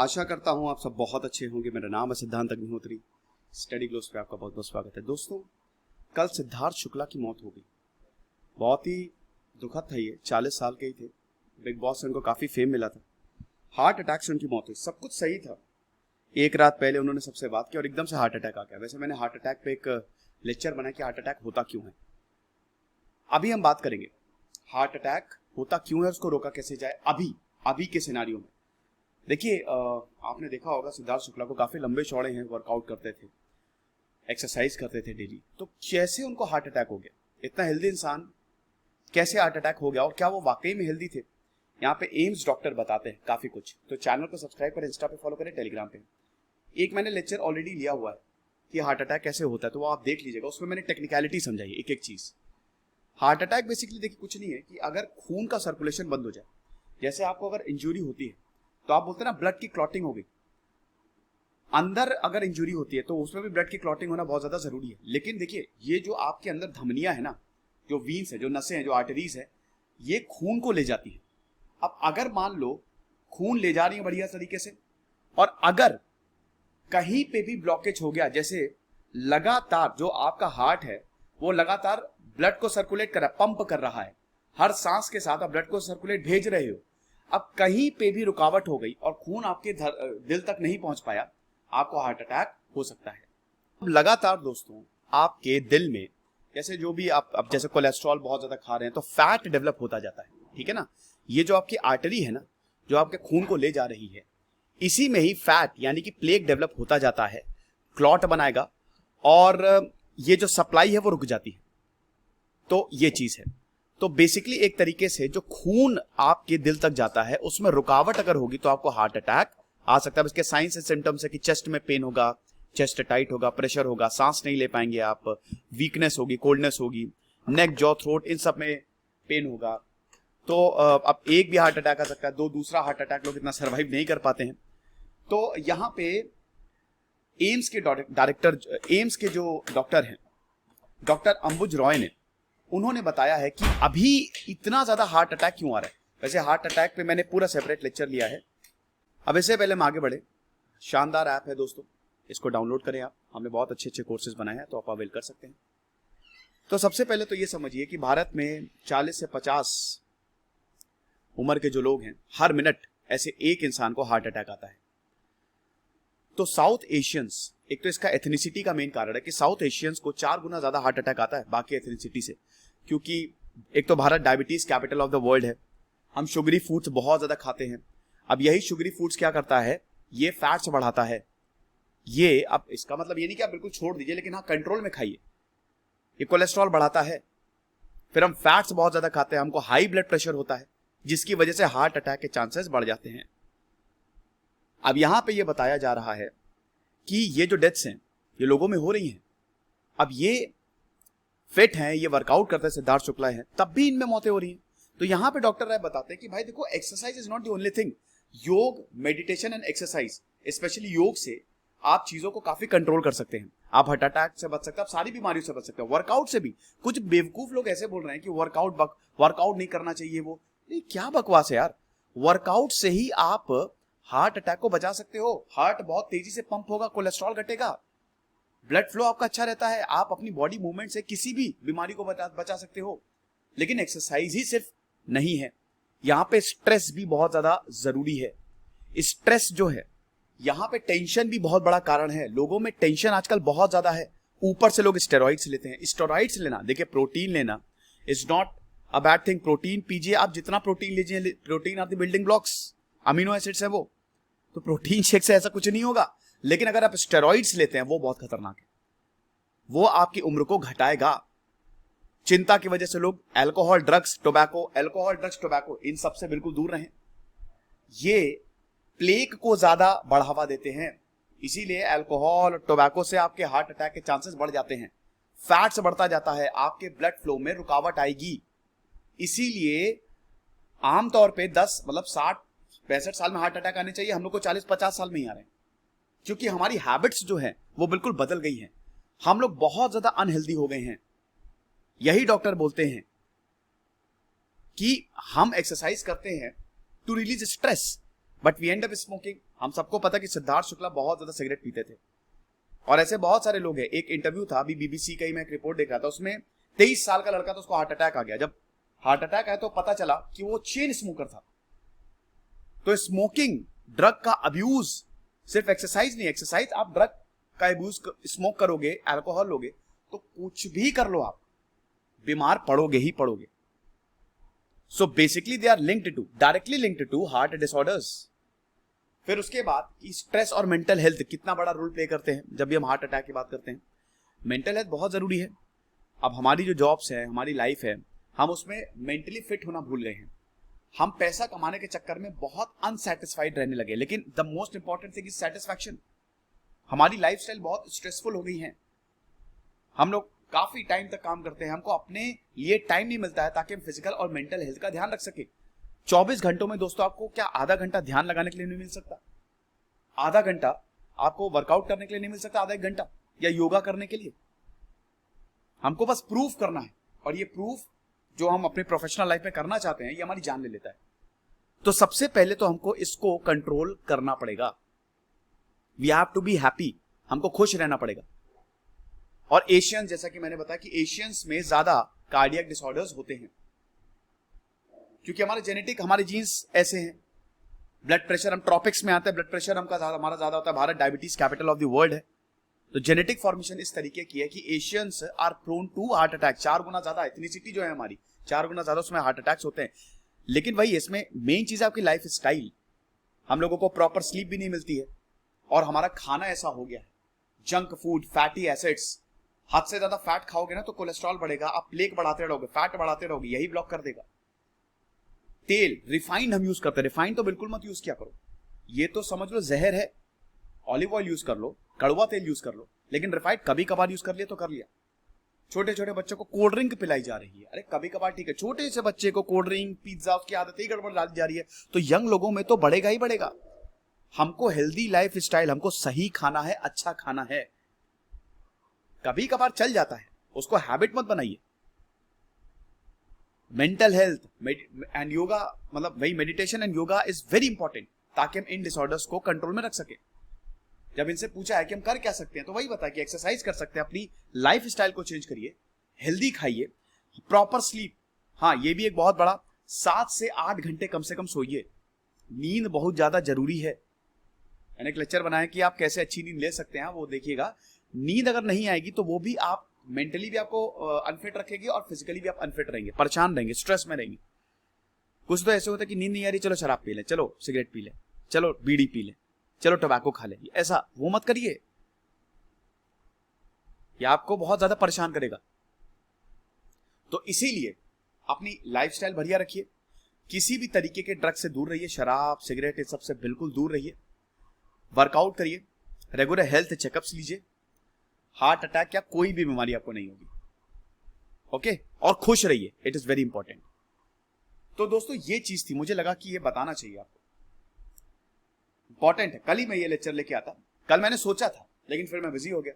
आशा करता हूँ आप सब बहुत अच्छे होंगे। मेरा नाम है सिद्धांत अग्निहोत्री। स्टडी ग्लोस पे आपका बहुत बहुत स्वागत है। दोस्तों, कल सिद्धार्थ शुक्ला की मौत हो गई। बहुत ही दुखद था ये। 40 साल के ही थे। बिग बॉस से उनको काफ़ी फेम मिला था। हार्ट अटैक से उनकी मौत हुई। सब कुछ सही था। एक रात पहले उन्होंने सबसे बात की और एकदम से हार्ट अटैक आ गया। वैसे मैंने हार्ट अटैक पे एक लेक्चर बनाया कि हार्ट अटैक होता क्यों है। अभी हम बात करेंगे हार्ट अटैक होता क्यों है, उसको रोका कैसे जाए अभी के सिनारियो में। देखिए, आपने देखा होगा सिद्धार्थ शुक्ला को काफ़ी लंबे चौड़े हैं, वर्कआउट करते थे, एक्सरसाइज करते थे डेली। तो कैसे उनको हार्ट अटैक हो गया? इतना हेल्दी इंसान कैसे हार्ट अटैक हो गया और क्या वो वाकई में हेल्दी थे? यहाँ पे एम्स डॉक्टर बताते हैं काफ़ी कुछ। तो चैनल को सब्सक्राइब करें, इंस्टा पे फॉलो करें, टेलीग्राम पे। एक मैंने लेक्चर ऑलरेडी लिया हुआ है कि हार्ट अटैक कैसे होता है, तो वो आप देख लीजिएगा। उसमें मैंने टेक्निकलिटी समझाई एक एक चीज़। हार्ट अटैक बेसिकली देखिए कुछ नहीं है कि अगर खून का सर्कुलेशन बंद हो जाए। जैसे आपको अगर इंजरी होती है तो आप बोलते हैं ना ब्लड की क्लॉटिंग हो गई। अंदर अगर इंजरी होती है तो उसमें भी ब्लड की क्लॉटिंग होना बहुत ज्यादा जरूरी है। लेकिन देखिए, ये जो आपके अंदर धमनियां है ना, जो वीन्स है, जो नसें हैं, जो आर्टरीज है, ये खून को ले जाती है। अब अगर मान लो खून ले जा रही है बढ़िया तरीके से, और अगर कहीं पे भी ब्लॉकेज हो गया, जैसे लगातार जो आपका हार्ट है वो लगातार ब्लड को सर्कुलेट कर रहा है, पंप कर रहा है, हर सांस के साथ आप ब्लड को सर्कुलेट भेज रहे हो। अब कहीं पे भी रुकावट हो गई और खून आपके दिल तक नहीं पहुंच पाया, आपको हार्ट अटैक हो सकता है। अब लगातार दोस्तों आपके दिल में जैसे जो भी आप अब जैसे कोलेस्ट्रॉल बहुत ज्यादा खा रहे हैं तो फैट डेवलप होता जाता है, ठीक है ना। ये जो आपकी आर्टरी है ना, जो आपके खून को ले जा रही है, इसी में ही फैट यानी कि प्लेक डेवलप होता जाता है, क्लॉट बनाएगा और ये जो सप्लाई है वो रुक जाती है। तो ये चीज है। तो बेसिकली एक तरीके से जो खून आपके दिल तक जाता है उसमें रुकावट अगर होगी तो आपको हार्ट अटैक आ सकता है। इसके साइंस एंड सिम्टम्स है कि चेस्ट में पेन होगा, चेस्ट टाइट होगा, प्रेशर होगा, सांस नहीं ले पाएंगे आप, वीकनेस होगी, कोल्डनेस होगी, नेक, जॉ, थ्रोट, इन सब में पेन होगा। तो अब एक भी हार्ट अटैक आ सकता है, दूसरा हार्ट अटैक लोग इतना सर्वाइव नहीं कर पाते हैं। तो यहाँ पे एम्स के डायरेक्टर, एम्स के जो डॉक्टर हैं, डॉक्टर अंबुज रॉय ने, उन्होंने बताया है कि अभी इतना ज्यादा हार्ट अटैक क्यों आ रहा है। वैसे हार्ट अटैक पे मैंने पूरा सेपरेट लेक्चर लिया है। अब इससे पहले हम आगे बढ़े, शानदार ऐप है दोस्तों, इसको डाउनलोड करें आप। हमने बहुत अच्छे अच्छे कोर्सेज बनाए हैं, तो आप अवेल कर सकते हैं। तो सबसे पहले तो ये समझिए कि भारत में 40 से 50 उम्र के जो लोग हैं, हर मिनट ऐसे एक इंसान को हार्ट अटैक आता है। तो साउथ एशियंस, एक तो इसका एथनिसिटी का मेन कारण है कि साउथ एशियंस को 4 गुना ज्यादा हार्ट अटैक आता है बाकी एथनिसिटी से। क्योंकि एक तो Bharat diabetes capital of the world है, हम शुगरी फूड्स बहुत ज्यादा खाते हैं। अब यही शुगरी फूड्स क्या करता है, ये फैट्स बढ़ाता है। ये अब इसका मतलब ये नहीं कि आप बिल्कुल छोड़ दीजिए, लेकिन हाँ कंट्रोल में खाइए। ये कोलेस्ट्रॉल बढ़ाता है, फिर हम फैट्स बहुत ज्यादा खाते हैं, हमको हाई ब्लड प्रेशर होता है, जिसकी वजह से हार्ट अटैक के चांसेस बढ़ जाते हैं। अब यहां पे ये बताया जा रहा है कि ये जो डेथ्स हैं ये लोगों में हो रही हैं। अब ये फिट हैं, ये वर्कआउट करते हैं, सिद्धार्थ शुक्ला हैं, तब भी इनमें मौतें हो रही हैं। तो यहां पे डॉक्टर राय बताते हैं कि भाई देखो, exercise is not the only thing. योग, मेडिटेशन एंड एक्सरसाइज, स्पेशली योग से आप चीजों को काफी कंट्रोल कर सकते हैं। आप हार्ट अटैक से बच सकते हैं, आप सारी बीमारियों से बच सकते हैं, वर्कआउट से भी। कुछ बेवकूफ लोग ऐसे बोल रहे हैं कि वर्कआउट नहीं करना चाहिए। वो क्या बकवास है यार। वर्कआउट से ही आप हार्ट अटैक को बचा सकते हो। हार्ट बहुत तेजी से पंप होगा, कोलेस्ट्रॉल घटेगा, ब्लड फ्लो आपका अच्छा रहता है, आप अपनी बॉडी मूवमेंट से किसी भी बीमारी को बचा सकते हो। लेकिन एक्सरसाइज ही सिर्फ नहीं है, यहां पे स्ट्रेस भी बहुत ज्यादा जरूरी है। स्ट्रेस जो है, यहां पे टेंशन भी बहुत बड़ा कारण है। लोगों में टेंशन आजकल बहुत ज्यादा है। ऊपर से लोग स्टेरॉइड्स लेते हैं। स्टेरॉइड्स लेना, देखिए प्रोटीन लेना is not a bad thing. Protein पीजिए आप, जितना प्रोटीन लीजिए, protein are the building blocks, amino acids है वो। तो प्रोटीन शेक से ऐसा कुछ नहीं होगा। लेकिन अगर आप स्टेरॉइड्स लेते हैं, वो बहुत खतरनाक है। वो आपकी उम्र को घटाएगा। चिंता की वजह से लोग अल्कोहल, ड्रग्स, टोबैको, इन सब से बिल्कुल दूर रहें। ये प्लेग को ज्यादा बढ़ावा देते हैं, इसीलिए अल्कोहल, टोबैको से आपके हार्ट अटैक के चांसेस बढ़ जाते हैं। फैट्स बढ़ता जाता है, आपके ब्लड फ्लो में रुकावट आएगी। इसीलिए आमतौर पे 60-65 साल में हार्ट अटैक आने चाहिए, हम लोग को 40-50 साल में ही आ रहे हैं। क्योंकि हमारी हैबिट्स जो है वो बिल्कुल बदल गई हैं। हम लोग बहुत ज्यादा अनहेल्दी हो गए हैं। यही डॉक्टर बोलते हैं कि हम एक्सरसाइज करते हैं to release stress, but we end up smoking. हम सबको पता कि सिद्धार्थ शुक्ला बहुत ज्यादा सिगरेट पीते थे, और ऐसे बहुत सारे लोग हैं। एक इंटरव्यू था अभी बीबीसी का ही, मैं एक रिपोर्ट देख रहा था, उसमें 23 साल का लड़का था, उसको हार्ट अटैक आ गया। जब हार्ट अटैक आया तो पता चला कि वो चेन स्मोकर था। तो स्मोकिंग, ड्रग का अब्यूज, सिर्फ एक्सरसाइज नहीं, एक्सरसाइज आप ड्रग का अब्यूज, स्मोक करोगे, अल्कोहल लोगे, तो कुछ भी कर लो आप बीमार पड़ोगे ही पड़ोगे। So basically they are linked to, directly linked to heart disorders. फिर उसके बाद स्ट्रेस और मेंटल हेल्थ कितना बड़ा रोल प्ले करते हैं जब भी हम हार्ट अटैक की बात करते हैं। मेंटल हेल्थ बहुत जरूरी है। अब हमारी जो जॉब्स है, हमारी लाइफ है, हम उसमें मेंटली फिट होना भूल गए हैं। हम पैसा कमाने के चक्कर में बहुत अनसेटिस्फाइड रहने लगे, लेकिन the most important thing is satisfaction. हमारी लाइफस्टाइल बहुत स्ट्रेसफुल हो गई है। हम लोग काफी टाइम तक काम करते हैं, हमको अपने लिए टाइम नहीं मिलता है ताकि हम फिजिकल और मेंटल हेल्थ का ध्यान रख सके। 24 घंटों में दोस्तों आपको क्या आधा घंटा ध्यान लगाने के लिए नहीं मिल सकता? आधा घंटा आपको वर्कआउट करने के लिए नहीं मिल सकता? आधा एक घंटा या योगा करने के लिए? हमको बस प्रूफ करना है, और ये प्रूफ जो हम अपने प्रोफेशनल लाइफ में करना चाहते हैं, ये हमारी जान ले लेता है। तो सबसे पहले तो हमको इसको कंट्रोल करना पड़ेगा। We have to be happy, हमको खुश रहना पड़ेगा। और एशियन, जैसा कि मैंने बताया कि एशियंस में ज्यादा कार्डियक डिसऑर्डर्स होते हैं, क्योंकि हमारे जेनेटिक, हमारे जीन्स ऐसे हैं। ब्लड प्रेशर, हम ट्रॉपिक्स में आते हैं, ब्लड प्रेशर हमारा ज्यादा होता है। Bharat diabetes capital of the world है। तो जेनेटिक फॉर्मेशन इस तरीके की है कि Asians are prone to heart attack. 4 गुना ज्यादा एथनिसिटी जो है हमारी, 4 गुना ज्यादा उसमें हार्ट अटैक्स होते हैं। लेकिन वही इसमें मेन चीज है आपकी लाइफ स्टाइल। हम लोगों को प्रॉपर स्लीप भी नहीं मिलती है, और हमारा खाना ऐसा हो गया है, जंक फूड, फैटी एसिड्स। हद से ज्यादा फैट खाओगे ना तो कोलेस्ट्रॉल बढ़ेगा, आप प्लेक बढ़ाते रहोगे, फैट बढ़ाते रहोगे, यही ब्लॉक कर देगा। तेल रिफाइंड हम यूज करते हैं, रिफाइंड तो बिल्कुल मत यूज किया करो, ये तो समझ लो जहर है। ऑलिव ऑयल यूज कर लो, कड़वा तेल यूज कर लो, लेकिन रिफाइंड कभी कभार यूज कर लिया तो कर लिया। छोटे छोटे बच्चों को कोल्ड ड्रिंक पिलाई जा रही है, अरे कभी कभार ठीक है, छोटे से बच्चे को कोल्ड ड्रिंक, पिज्जा, उसकी आदत ही गड़बड़ डाली जा रही है, तो यंग लोगों में तो बढ़ेगा ही बढ़ेगा। हमको हेल्दी लाइफ स्टाइल, हमको सही खाना है, अच्छा खाना है। कभी कभार चल जाता है, उसको हैबिट मत बनाइए। मेंटल हेल्थ एंड योगा, मतलब वही meditation and yoga is very important, ताकि हम इन डिसऑर्डर्स को कंट्रोल में रख सके। जब इनसे पूछा है कि हम कर क्या सकते हैं, तो वही बताया कि एक्सरसाइज कर सकते हैं, अपनी लाइफ स्टाइल को चेंज करिए, हेल्दी खाइए, प्रॉपर स्लीप। हाँ, ये भी एक बहुत बड़ा, 7 से 8 घंटे कम से कम सोइए। नींद बहुत ज्यादा जरूरी है। मैंने एक लेक्चर बनाया कि आप कैसे अच्छी नींद ले सकते हैं, वो देखिएगा। नींद अगर नहीं आएगी तो वो भी आप मेंटली भी आपको अनफिट रखेगी, और फिजिकली भी आप अनफिट रहेंगे, परेशान रहेंगे, स्ट्रेस में रहेंगे। कुछ तो ऐसे होता है कि नींद नहीं आ रही, चलो शराब पी ले, चलो सिगरेट पी ले, चलो बीड़ी पी ले, चलो टोबैको खा ले। ऐसा वो मत करिए, ये आपको बहुत ज्यादा परेशान करेगा। तो इसीलिए अपनी लाइफस्टाइल बढ़िया रखिए, किसी भी तरीके के ड्रग से दूर रहिए, शराब, सिगरेट, इस सबसे बिल्कुल दूर रहिए। वर्कआउट करिए, रेगुलर हेल्थ चेकअप्स लीजिए, हार्ट अटैक या कोई भी बीमारी आपको नहीं होगी। ओके, और खुश रहिए, इट इज वेरी इंपॉर्टेंट। तो दोस्तों ये चीज थी, मुझे लगा कि ये बताना चाहिए आपको, इंपॉर्टेंट है। कल ही मैं ये लेक्चर लेके आता, कल मैंने सोचा था लेकिन फिर मैं बिजी हो गया,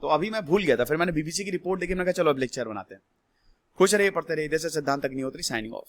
तो अभी मैं भूल गया था। फिर मैंने बीबीसी की रिपोर्ट देखी, मैंने कहा चलो अब लेक्चर बनाते हैं। खुश रहिए, पढ़ते रहिए। जैसे सिद्धांत अग्निहोत्री साइनिंग ऑफ।